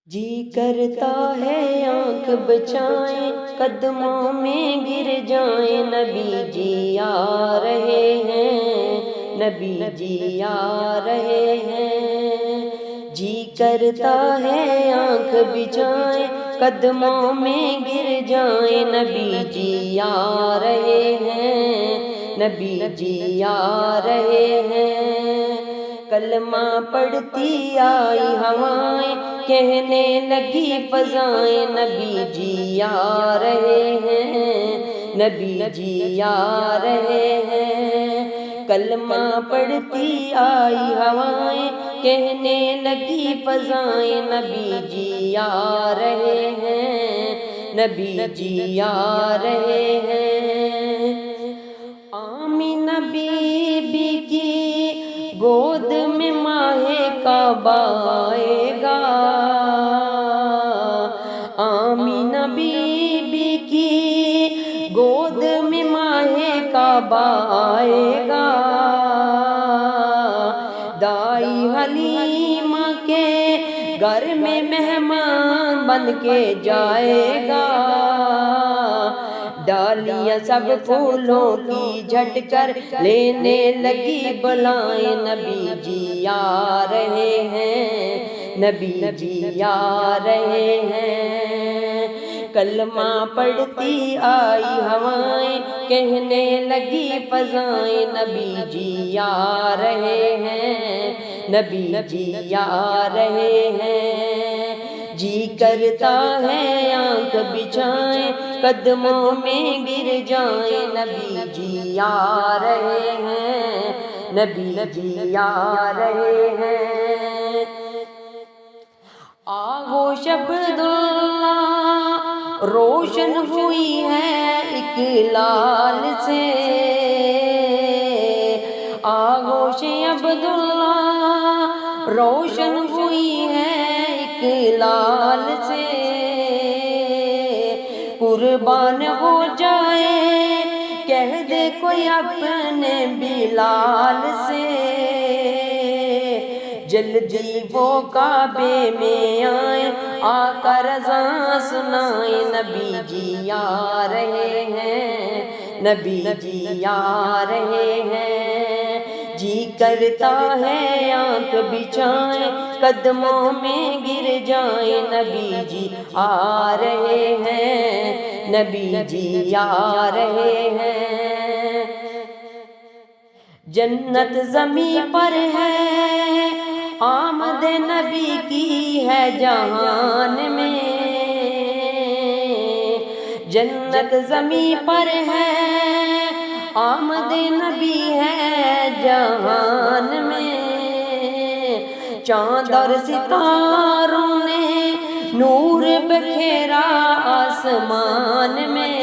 جی کرتا ہے آنکھ بچائیں قدموں میں گر جائیں، نبی جی آ رہے ہیں، نبی جی آ رہے ہیں۔ جی کرتا ہے آنکھ بچائیں قدموں میں گر جائیں، نبی جی آ رہے ہیں، نبی جی آ رہے ہیں۔ کلمہ پڑھتی آئی ہوائیں، کہنے لگی فضائیں، نبی جی آ رہے ہیں، نبی جی آ رہے ہیں۔ کلمہ پڑھتی آئی ہوائیں، کہنے لگی فضائیں، نبی جی آ رہے ہیں، نبی جی آ رہے ہیں۔ آمینہ بی بی کی گود میں ماہ کعبہ آئے گا، آمینہ بی بی کی گود میں ماہ کعبہ آئے گا، دائی حلیمہ کے گھر میں مہمان بن کے جائے گا۔ ڈالیاں سب پھولوں کی جھٹ کر لینے لگی بلائیں، نبی جی آ رہے ہیں، نبی جی آ رہے ہیں۔ کلمہ پڑھتی آئی ہوائیں، کہنے لگی فضائیں، نبی جی آ رہے ہیں، نبی جی آ رہے ہیں۔ جی کرتا ہے آنکھ بچھائیں قدموں میں گر جائیں، نبی جی آ رہے ہیں، نبی جی آ رہے ہیں۔ آغوش عبداللہ روشن ہوئی ہے اکلال سے، آغوش عبداللہ روشن ہوئی ہے اکلال سے، قربان ہو جائے کہہ دے کوئی اپنے بلال سے، جلدی وہ کعبے میں آئیں آقا رضا سنائیں، نبی جی آ رہے ہیں، نبی جی آ رہے ہیں۔ جی کرتا ہے آنکھ بچھائیں قدموں میں گر جائیں، نبی جی آ رہے ہیں، نبی جی آ رہے ہیں۔ جنت زمیں پر ہے آمد نبی کی ہے جہان میں، جنت زمیں پر ہے آمد نبی ہے جہان میں، چاند اور ستاروں نے نور بکھیرا آسمان میں،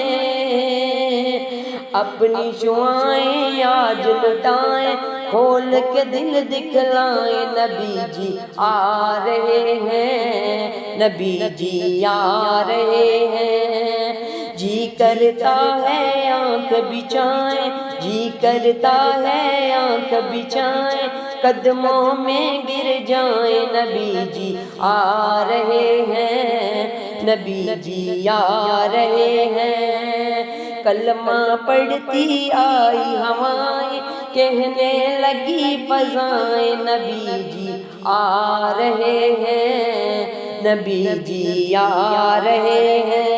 اپنی شعائیں آج لٹائیں کھول کے دل دکھلائیں، نبی جی آ رہے ہیں، نبی جی آ رہے ہیں۔ جی کرتا ہے آنکھ بچھائیں، جی کرتا ہے آنکھ بچھائیں قدموں میں گر جائیں، نبی جی آ رہے ہیں، نبی جی آ رہے ہیں۔ کلمہ پڑھتی آئی ہوائیں، کہنے لگی فضائیں، نبی جی آ رہے ہیں، نبی جی آ رہے ہیں۔